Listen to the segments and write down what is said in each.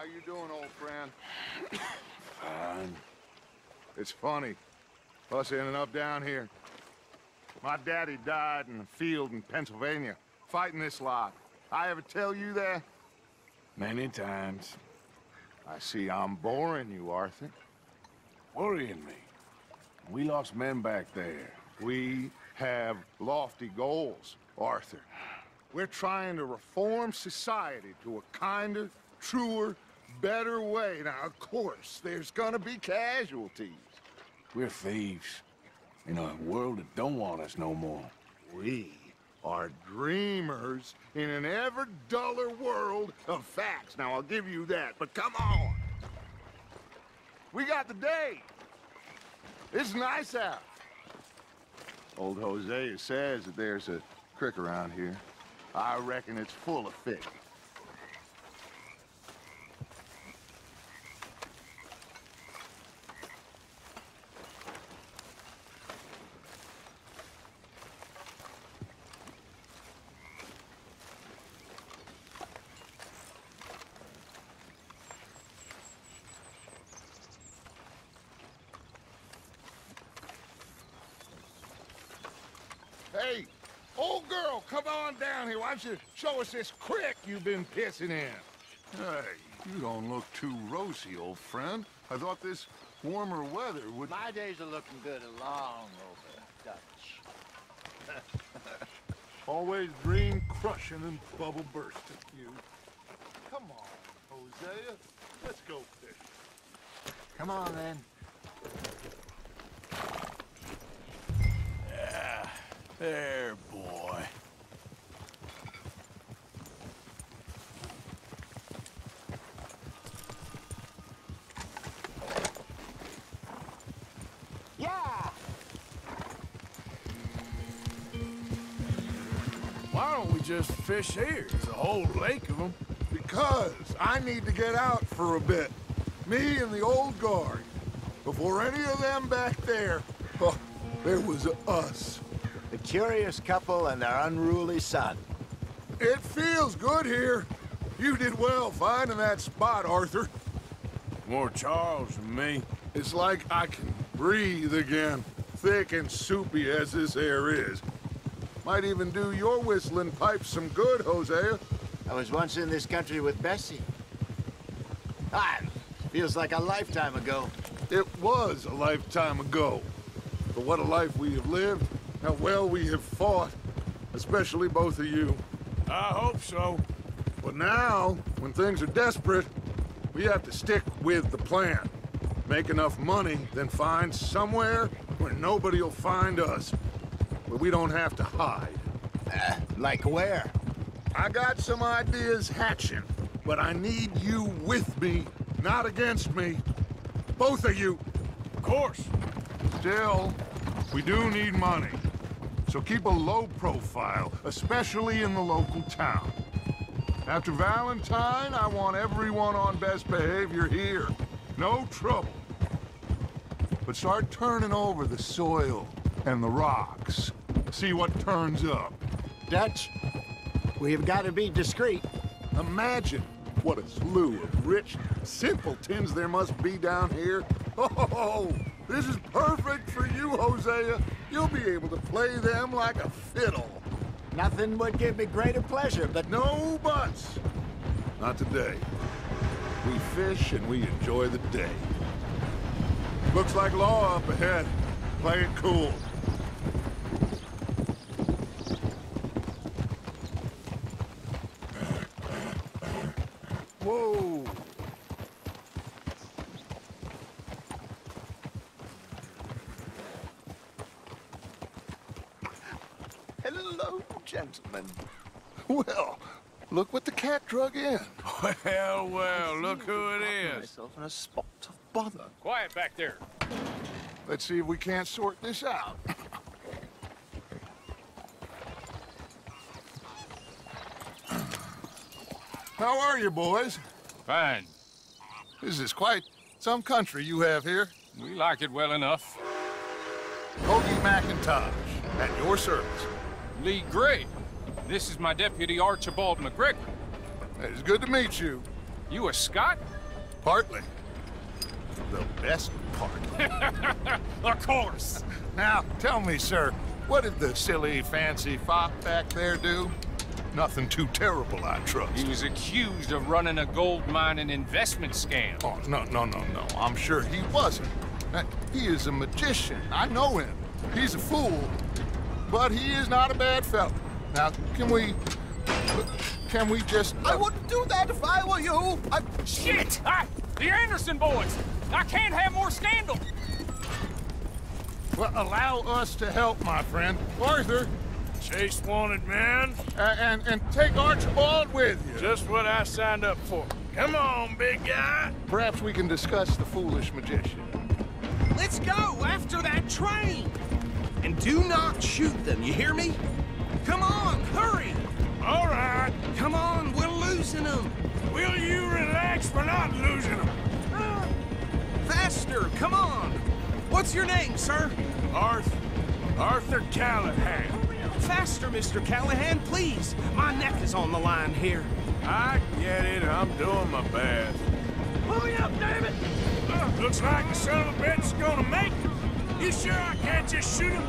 How you doing, old friend? Fine. It's funny, us ending up down here. My daddy died in a field in Pennsylvania, fighting this lot. I ever tell you that? Many times. I see I'm boring you, Arthur. Worrying me. We lost men back there. We have lofty goals, Arthur. We're trying to reform society to a kinder, truer, better way. Now, of course, there's gonna be casualties. We're thieves. In a world that don't want us no more. We are dreamers in an ever duller world of facts. Now, I'll give you that, but come on. We got the day. It's nice out. Old Hosea says that there's a creek around here. I reckon it's full of fish. Hey, old girl, come on down here. Why don't you show us this creek you've been pissing in? Hey, you don't look too rosy, old friend. I thought this warmer weather would... My days are looking good along over Dutch. Always dream crushing and bubble bursting, you. Come on, Hosea. Let's go fish. Come on, then. Yeah, there, boy. Yeah! Why don't we just fish here? There's a whole lake of them. Because I need to get out for a bit. Me and the old guard. Before any of them back there, oh, there was us. The curious couple and their unruly son. It feels good here. You did well finding that spot, Arthur. More Charles than me. It's like I can breathe again, thick and soupy as this air is. Might even do your whistling pipes some good, Hosea. I was once in this country with Bessie. Feels like a lifetime ago. It was a lifetime ago. But what a life we have lived, how well we have fought, especially both of you. I hope so. But now, when things are desperate, we have to stick with the plan. Make enough money, then find somewhere where nobody will find us. Where we don't have to hide. Like where? I got some ideas hatching, but I need you with me, not against me. Both of you. Of course. Still, we do need money. So keep a low profile, especially in the local town. After Valentine, I want everyone on best behavior here. No trouble. But start turning over the soil and the rocks. See what turns up. Dutch, we've got to be discreet. Imagine what a slew of rich simpletons there must be down here. Oh, this is perfect for you, Hosea. You'll be able to play them like a fiddle. Nothing would give me greater pleasure, but No buts. Not today. We fish and we enjoy the day. Looks like law up ahead. Play it cool. Whoa. Hello, gentlemen. Well, look what the cat drug in. Well, well, look who it is. Myself in a spot of bother. Quiet back there. Let's see if we can't sort this out. How are you, boys? Fine. This is quite some country you have here. We like it well enough. Hoagie McIntosh, at your service. Lee Gray. This is my deputy, Archibald McGregor. It's good to meet you. You a Scot? Partly. The best part. Of course. Now, tell me, sir, what did the silly, fancy fop back there do? Nothing too terrible, I trust. He was accused of running a gold mining investment scam. Oh, no. I'm sure he wasn't. He is a magician. I know him. He's a fool, but he is not a bad fellow. Now, can we just... I wouldn't do that if I were you. Shit! The Anderson boys! I can't have more scandal! Well, allow us to help, my friend. Arthur, Chase wanted man. and take Archibald with you. Just what I signed up for. Come on, big guy. Perhaps we can discuss the foolish magician. Let's go after that train. And do not shoot them, you hear me? Come on, hurry. All right. Come on, we're losing them. Will you relax? We're not losing them. Faster, come on. What's your name, sir? Arthur Callahan. Faster, Mr. Callahan, please. My neck is on the line here. I get it. I'm doing my best. Hurry up, damn it! Looks like the son of a bitch is gonna make it. You sure I can't just shoot him?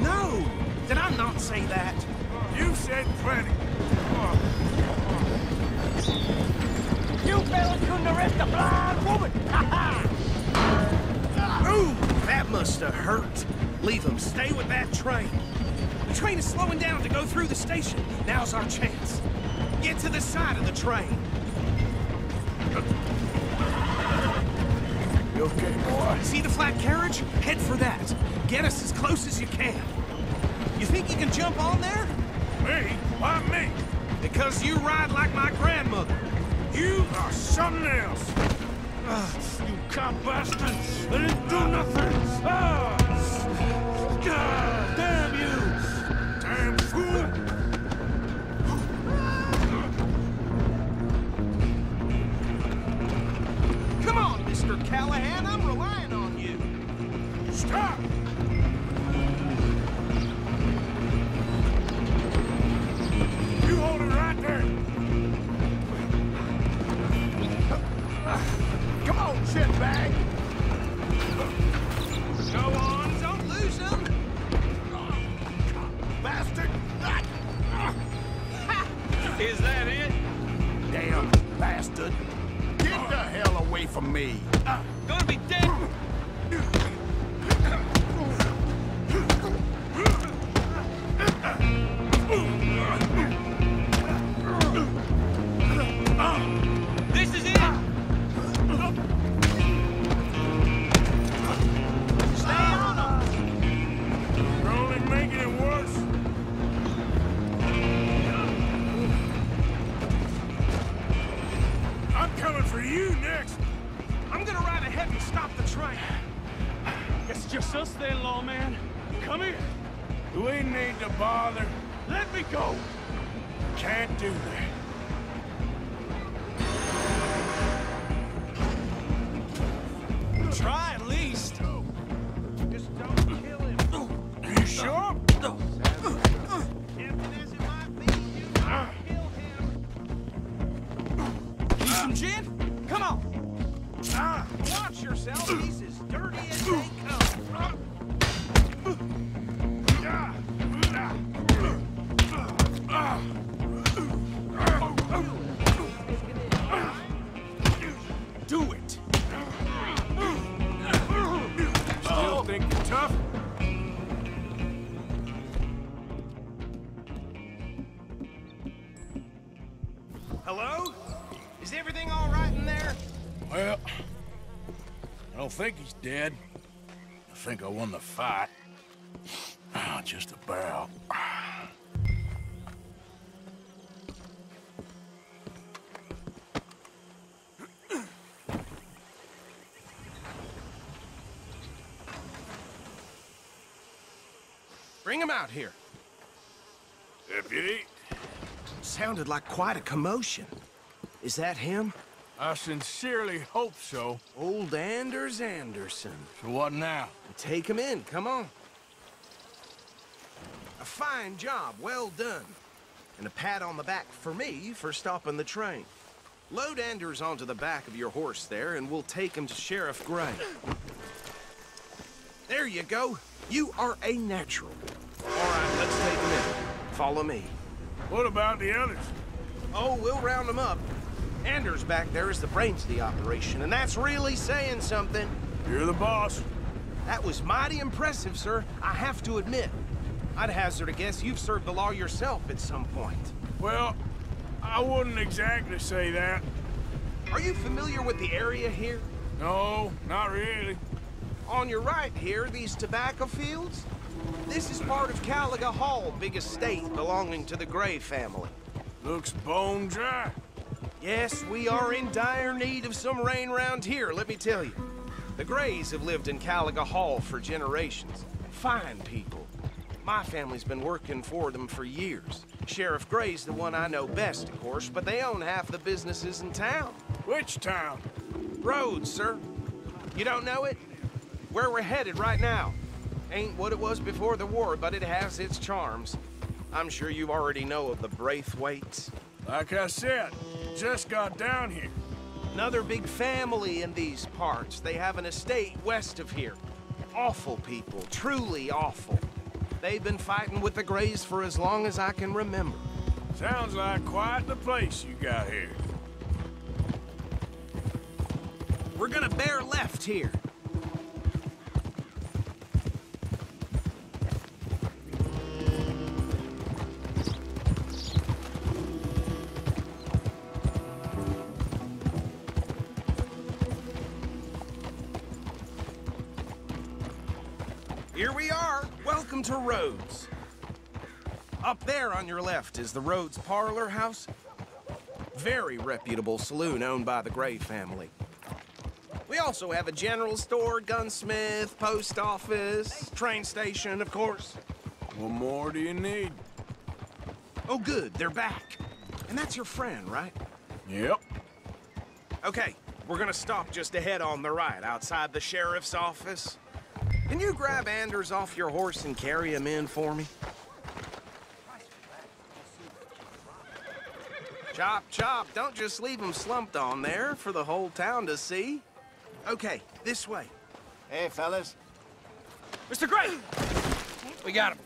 No! Did I not say that? You said plenty. You fellas couldn't arrest a blind woman! Ooh, that must have hurt. Leave them. Stay with that train. The train is slowing down to go through the station. Now's our chance. Get to the side of the train. You okay, boy? See the flat carriage? Head for that. Get us as close as you can. You think you can jump on there? Me? Why me? Because you ride like my grandmother. You are something else. You cop bastard! I didn't do nothing! God damn you! Damn fool! Come on, Mr. Callahan, I'm relying on you. Stop! You hold it right there! Come on, shitbag! Go on, don't lose them. Bastard! Is that it? Damn bastard! Get the hell away from me! Gonna be dead! This is it! Stay on them. You're only making it worse. I'm coming for you next. I'm gonna ride ahead and stop the train. It's just us then, lawman. Come here. We need to bother. Let me go. Can't do that. Try at least. Just don't kill him. You sure? Tempting as it might be, do not kill him. Need some gin? Come on. Watch yourself. He's as dirty as they come. Do it. Still think you're tough? Hello? Is everything all right in there? Well, I don't think he's dead. I think I won the fight. Just about. Bring him out here. Deputy, Sounded like quite a commotion. Is that him? I sincerely hope so. Old Anders Anderson. So what now? Take him in, come on. A fine job, well done. And a pat on the back for me for stopping the train. Load Anders onto the back of your horse there, and we'll take him to Sheriff Gray. There you go. You are a natural. All right, let's take him in. Follow me. What about the others? Oh, we'll round them up. Anders back there is the brains of the operation, and that's really saying something. You're the boss. That was mighty impressive, sir. I have to admit. I'd hazard a guess you've served the law yourself at some point. Well, I wouldn't exactly say that. Are you familiar with the area here? No, not really. On your right here, these tobacco fields? This is part of Caliga Hall, big estate belonging to the Gray family. Looks bone dry. Yes, we are in dire need of some rain round here, let me tell you. The Grays have lived in Caliga Hall for generations. Fine people. My family's been working for them for years. Sheriff Gray's the one I know best, of course, but they own half the businesses in town. Which town? Rhodes, sir. You don't know it? Where we're headed right now. Ain't what it was before the war, but it has its charms. I'm sure you already know of the Braithwaites. Like I said, just got down here. Another big family in these parts. They have an estate west of here. Awful people, truly awful. They've been fighting with the Grays for as long as I can remember. Sounds like quite the place you got here. We're gonna bear left here. Here we are. Welcome to Rhodes. Up there on your left is the Rhodes Parlor House. Very reputable saloon owned by the Gray family. We also have a general store, gunsmith, post office, train station, of course. What more do you need? Oh, good, they're back. And that's your friend, right? Yep. Okay, we're gonna stop just ahead on the right, outside the sheriff's office. Can you grab Anders off your horse and carry him in for me? Chop, chop, don't just leave him slumped on there for the whole town to see. Okay, this way. Hey, fellas. Mr. Gray! We got him.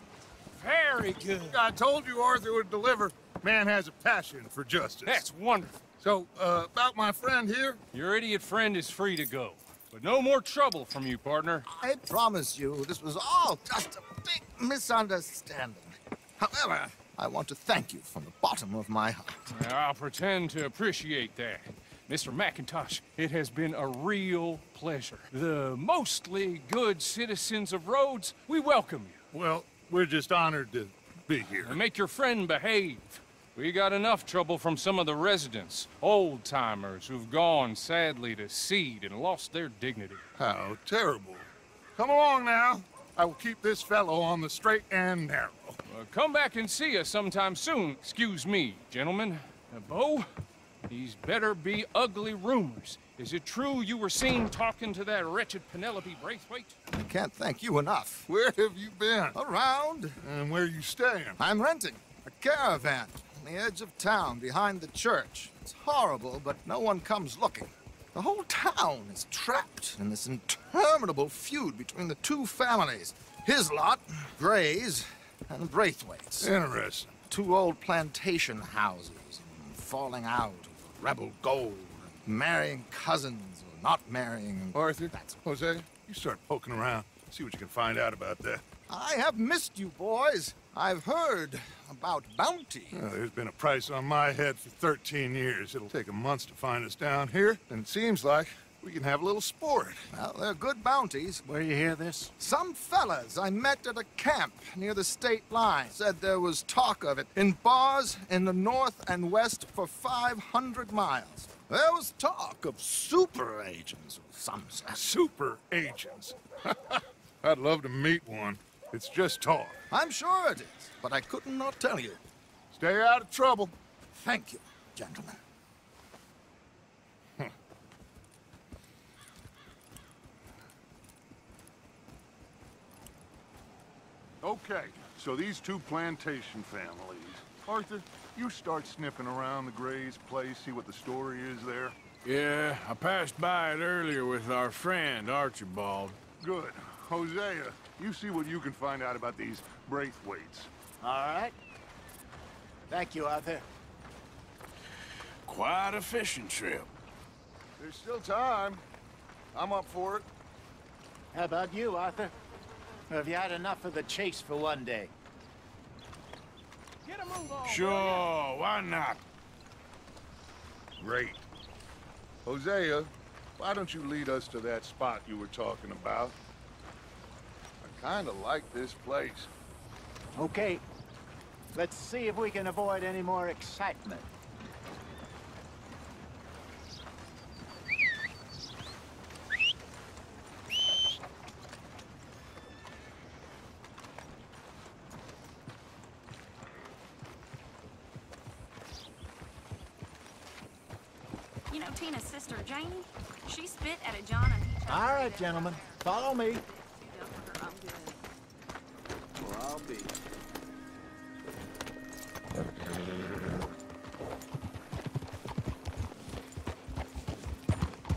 Very good. I told you Arthur would deliver. Man has a passion for justice. That's wonderful. So, about my friend here? Your idiot friend is free to go. But no more trouble from you, partner. I promise you, this was all just a big misunderstanding. However, I want to thank you from the bottom of my heart. I'll pretend to appreciate that. Mr. McIntosh, it has been a real pleasure. The mostly good citizens of Rhodes, we welcome you. Well, we're just honored to be here. And make your friend behave. We got enough trouble from some of the residents, old-timers who've gone, sadly, to seed and lost their dignity. How terrible. Come along now. I will keep this fellow on the straight and narrow. Come back and see us sometime soon. Excuse me, gentlemen. Bo, these better be ugly rumors. Is it true you were seen talking to that wretched Penelope Braithwaite? I can't thank you enough. Where have you been? Around. And where are you staying? I'm renting a caravan on the edge of town behind the church. It's horrible, but no one comes looking. The whole town is trapped in this interminable feud between the two families. His lot, Gray's, and Braithwaite's. Interesting. Two old plantation houses, falling out of rebel gold, marrying cousins or not marrying. Arthur, Jose, you start poking around. See what you can find out about that. I have missed you, boys. I've heard about bounty. Well, there's been a price on my head for 13 years. It'll take 'em months to find us down here, and it seems like we can have a little sport. Well, they're good bounties. Where you hear this? Some fellas I met at a camp near the state line said there was talk of it in bars in the north and west for 500 miles. There was talk of super agents of some sort. Super agents. I'd love to meet one. It's just talk. I'm sure it is, but I couldn't not tell you. Stay out of trouble. Thank you, gentlemen. Okay, so these two plantation families, Arthur, you start sniffing around the Gray's place, see what the story is there. Yeah, I passed by it earlier with our friend, Archibald. Good. Hosea, you see what you can find out about these Braithwaites. All right. Thank you, Arthur. Quite a fishing trip. There's still time. I'm up for it. How about you, Arthur? Or have you had enough of the chase for one day? Get a move on. Sure, why not? Great. Hosea, why don't you lead us to that spot you were talking about? I kind of like this place. Okay. Let's see if we can avoid any more excitement. You know Tina's sister, Janie? She spit at a John and he chose All to right, do gentlemen. Follow me. She done for her own good. Or I'll be.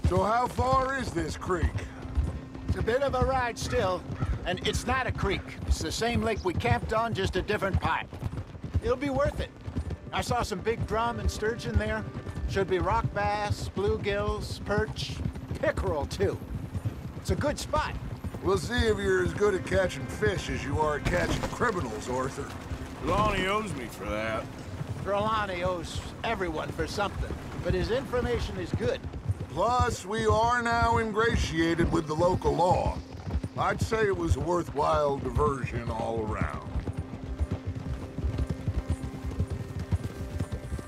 So how far is this creek? It's a bit of a ride still, and it's not a creek. It's the same lake we camped on, just a different pipe. It'll be worth it. I saw some big drum and sturgeon there. Should be rock bass, bluegills, perch, pickerel too. It's a good spot. We'll see if you're as good at catching fish as you are at catching criminals, Arthur. Lonnie owes me for that. Trelawney owes everyone for something, but his information is good. Plus, we are now ingratiated with the local law. I'd say it was a worthwhile diversion all around.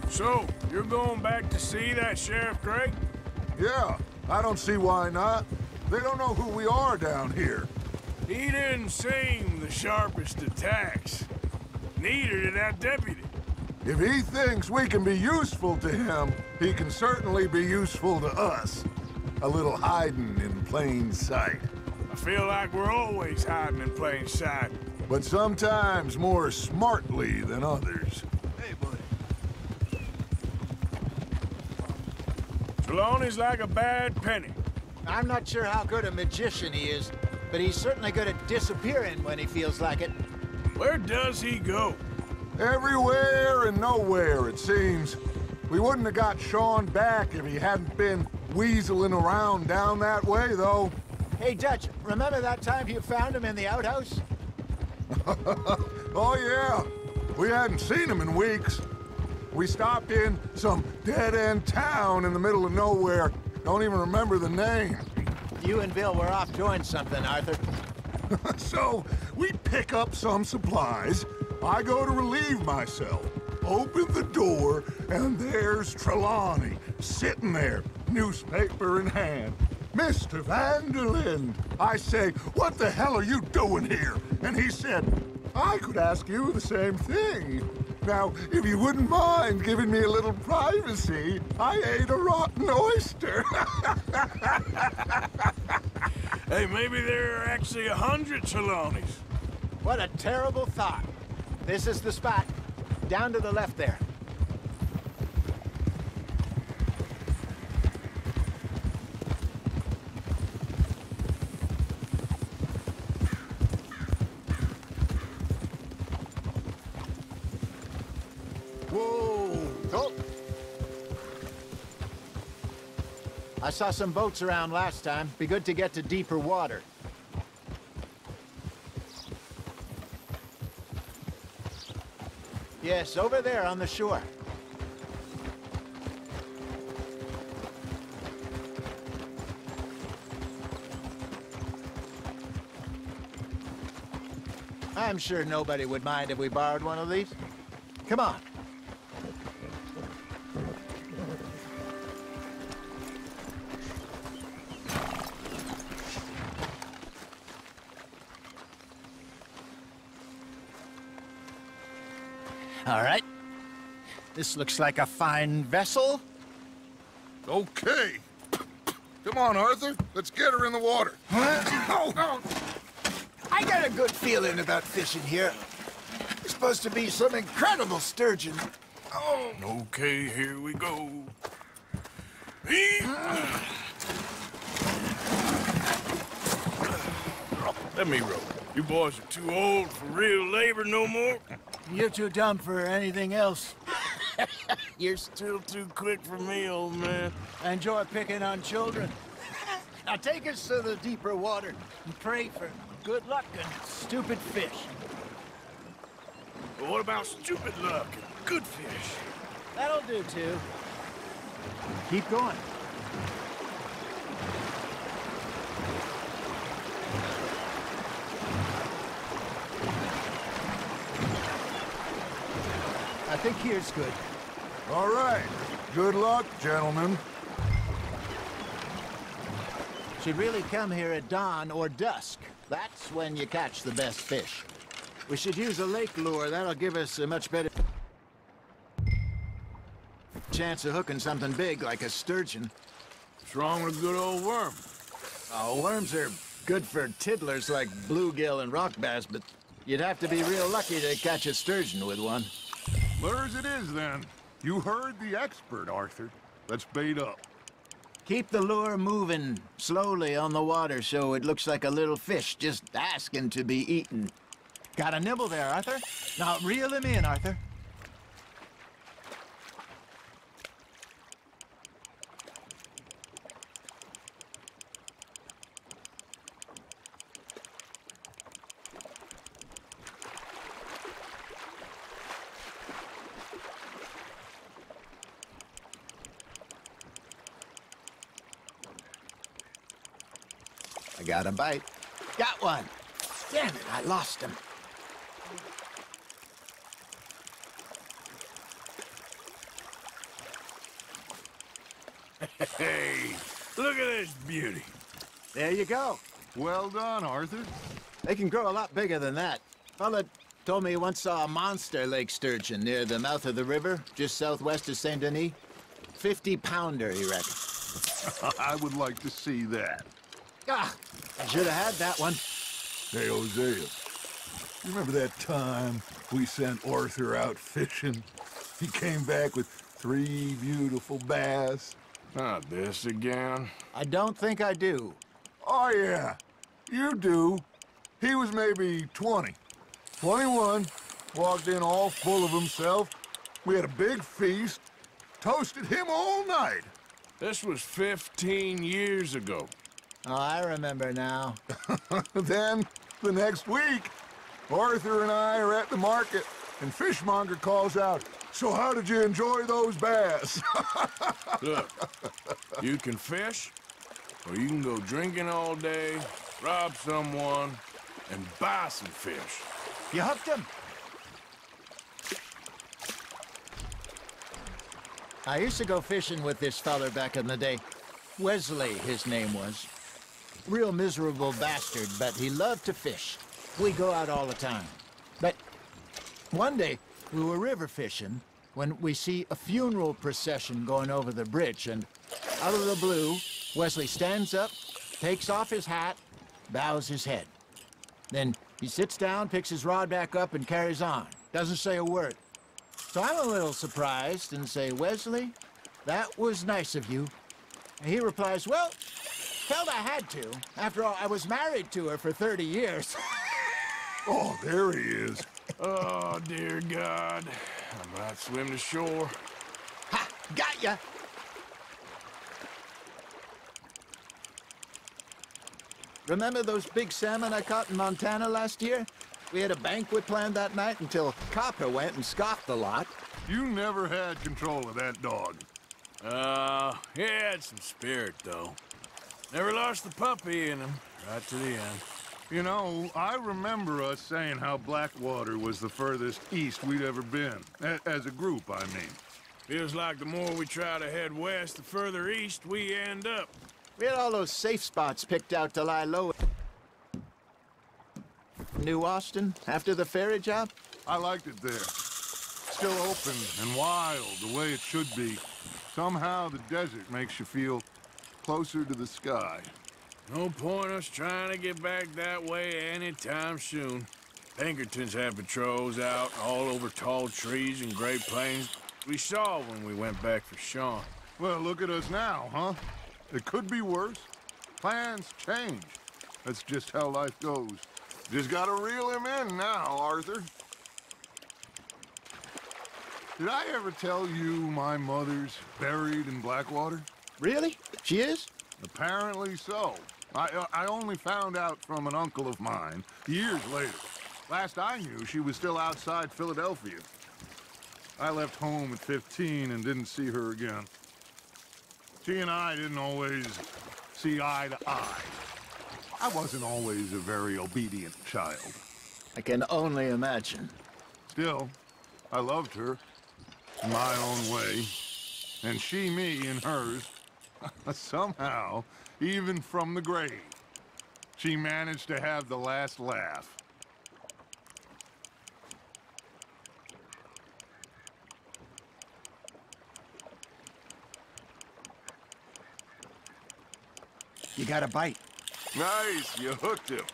So, you're going back to see that Sheriff Gray? Yeah, I don't see why not. They don't know who we are down here. He didn't seem the sharpest attacks. Neither did that deputy. If he thinks we can be useful to him, he can certainly be useful to us. A little hiding in plain sight. I feel like we're always hiding in plain sight. But sometimes more smartly than others. Hey, buddy. Trelawney's like a bad penny. I'm not sure how good a magician he is, but he's certainly good at disappearing when he feels like it. Where does he go? Everywhere and nowhere, it seems. We wouldn't have got Sean back if he hadn't been weaseling around down that way, though. Hey, Dutch, remember that time you found him in the outhouse? Oh, yeah. We hadn't seen him in weeks. We stopped in some dead-end town in the middle of nowhere. Don't even remember the name. You and Bill were off doing something, Arthur. So, we pick up some supplies. I go to relieve myself. Open the door, and there's Trelawney, sitting there, newspaper in hand. Mr. Van der Linde. I say, what the hell are you doing here? And he said, I could ask you the same thing. Now, if you wouldn't mind giving me a little privacy, I ate a rotten oyster. Hey, maybe there are actually 100 Trelawneys. What a terrible thought. This is the spot. Down to the left there. Whoa! Oh. I saw some boats around last time. Be good to get to deeper water. Yes, over there on the shore. I'm sure nobody would mind if we borrowed one of these. Come on. All right. This looks like a fine vessel. Okay. Come on, Arthur. Let's get her in the water. I got a good feeling about fishing here. You're supposed to be some incredible sturgeon. Oh. Okay, here we go. Let me roll. You boys are too old for real labor no more. You're too dumb for anything else. You're still too quick for me, old man. I enjoy picking on children. Now take us to the deeper water and pray for good luck and stupid fish. But what about stupid luck and good fish? That'll do, too. Keep going. I think here's good. All right. Good luck, gentlemen. Should really come here at dawn or dusk. That's when you catch the best fish. We should use a lake lure. That'll give us a much better chance of hooking something big like a sturgeon. What's wrong with a good old worm? Oh, worms are good for tiddlers like bluegill and rock bass, but you'd have to be real lucky to catch a sturgeon with one. Lures it is, then. You heard the expert, Arthur. Let's bait up. Keep the lure moving slowly on the water so it looks like a little fish just asking to be eaten. Got a nibble there, Arthur? Now reel him in, Arthur. I got a bite. Got one. Damn it, I lost him. Hey, look at this beauty. There you go. Well done, Arthur. They can grow a lot bigger than that. Fella told me he once saw a monster lake sturgeon near the mouth of the river, just southwest of Saint Denis. 50-pounder, he reckons. I would like to see that. Ah, I should have had that one. Hey, Hosea, you remember that time we sent Arthur out fishing? He came back with 3 beautiful bass. Not this again. I don't think I do. Oh, yeah. You do. He was maybe 20. 21. Walked in all full of himself. We had a big feast. Toasted him all night. This was 15 years ago. Oh, I remember now. Then, the next week, Arthur and I are at the market, and Fishmonger calls out, "So how did you enjoy those bass?" Look, you can fish, or you can go drinking all day, rob someone, and buy some fish. You hooked him. I used to go fishing with this feller back in the day. Wesley, his name was. Real miserable bastard, but he loved to fish. We go out all the time. But one day, we were river fishing when we see a funeral procession going over the bridge, and out of the blue, Wesley stands up, takes off his hat, bows his head. Then he sits down, picks his rod back up, and carries on. Doesn't say a word. So I'm a little surprised and say, "Wesley, that was nice of you." And he replies, "Well, felt I had to. After all, I was married to her for 30 years. Oh, there he is. Oh, dear God. I might swim to shore. Ha! Got ya! Remember those big salmon I caught in Montana last year? We had a banquet planned that night until Copper went and scoffed the lot. You never had control of that dog. He had some spirit, though. Never lost the puppy in him, right to the end. You know, I remember us saying how Blackwater was the furthest east we'd ever been. As a group, I mean. Feels like the more we try to head west, the further east we end up. We had all those safe spots picked out to lie low. New Austin, after the ferry job? I liked it there. Still open and wild, the way it should be. Somehow the desert makes you feel closer to the sky. No point us trying to get back that way anytime soon. Pinkertons had patrols out all over tall trees and Great Plains. We saw when we went back for Sean. Well, look at us now, huh? It could be worse. Plans change. That's just how life goes. Just gotta reel him in now, Arthur. Did I ever tell you my mother's buried in Blackwater? Really? She is? Apparently so. I only found out from an uncle of mine years later. Last I knew, she was still outside Philadelphia. I left home at 15 and didn't see her again. She and I didn't always see eye to eye. I wasn't always a very obedient child. I can only imagine. Still, I loved her in my own way, and she me in hers. Somehow, even from the grave, she managed to have the last laugh. You got a bite. Nice, you hooked him.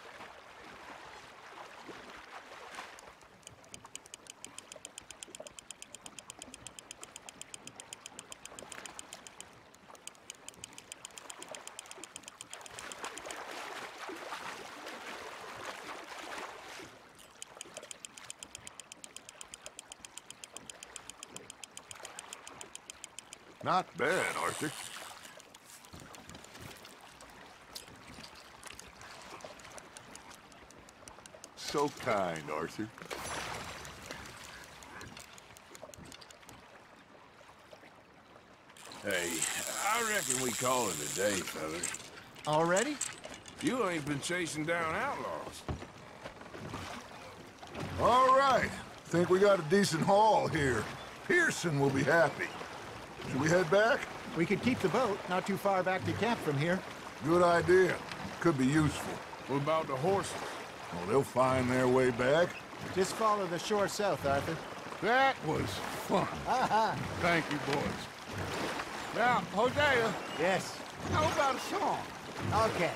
Not bad, Arthur. So kind, Arthur. Hey, I reckon we call it a day, fellas. Already? You ain't been chasing down outlaws. All right. Think we got a decent haul here. Pearson will be happy. Should we head back? We could keep the boat not too far back to camp from here. Good idea. Could be useful. What about the horses? Well, they'll find their way back. Just follow the shore south, Arthur. That was fun. Thank you, boys. Now, Hosea, Yes. how about a song? Okay.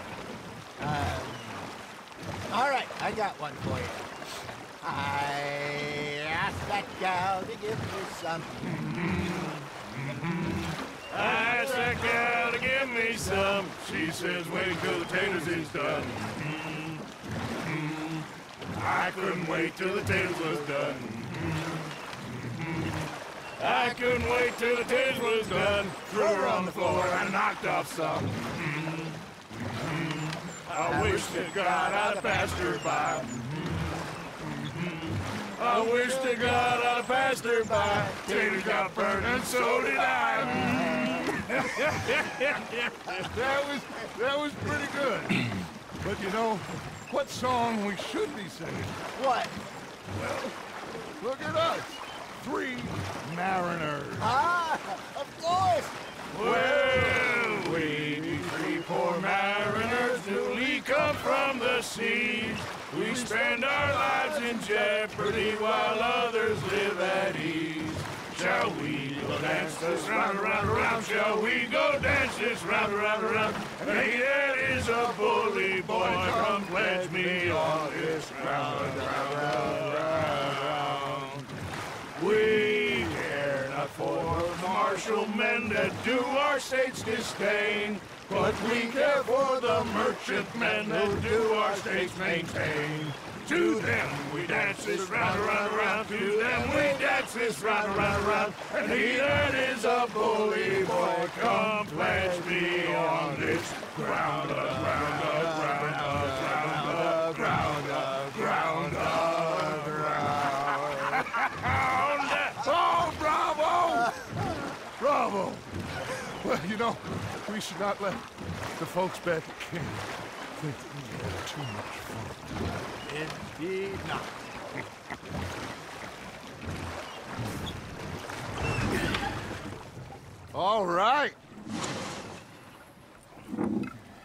All right, I got one for you. I asked that gal to give me some. I asked that gal to give me some. She says, wait till the taters is done. I couldn't wait till the taters was done. I couldn't wait till the taters was done. Threw her on the floor and knocked off some. I wish to God I'd passed her by. I wish to God I'd passed her by. Taters got burned and so did I. That was pretty good. But you know, what song we should be singing? What? Well, look at us. 3 mariners. Ah, of course. Well, we be 3 poor mariners newly come from the seas. We spend our lives in jeopardy while others live at ease. Shall we go dance this round, around, around? Shall we go dance this round, around, around? And he that is a bully boy, come pledge me on this round, round, round, round. We care not for the martial men that do our state's disdain, but we care for the merchantmen that do our state's maintain. To them we dance this round, around, around. To them we dance this round, around, around. And he that is a bully boy, come pledge me on this ground, ground, ground, ground, ground, ground, ground. Oh, bravo! Bravo! Well, you know, we should not let the folks back at camp think that we had too much fun. Indeed not. All right.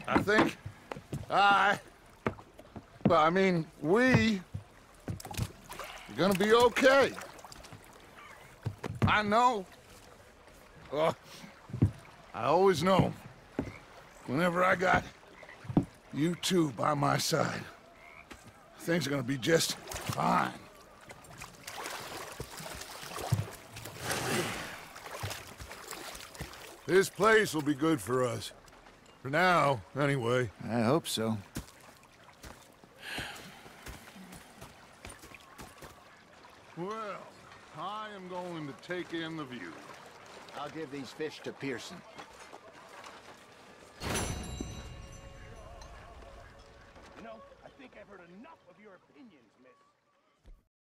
I think we are gonna be okay. I know. I always know. Whenever I got you two by my side, things are gonna be just Fine. This place will be good for us. For now, anyway. I hope so. Well, I am going to take in the view. I'll give these fish to Pearson. You know, I think I've heard enough of your opinions,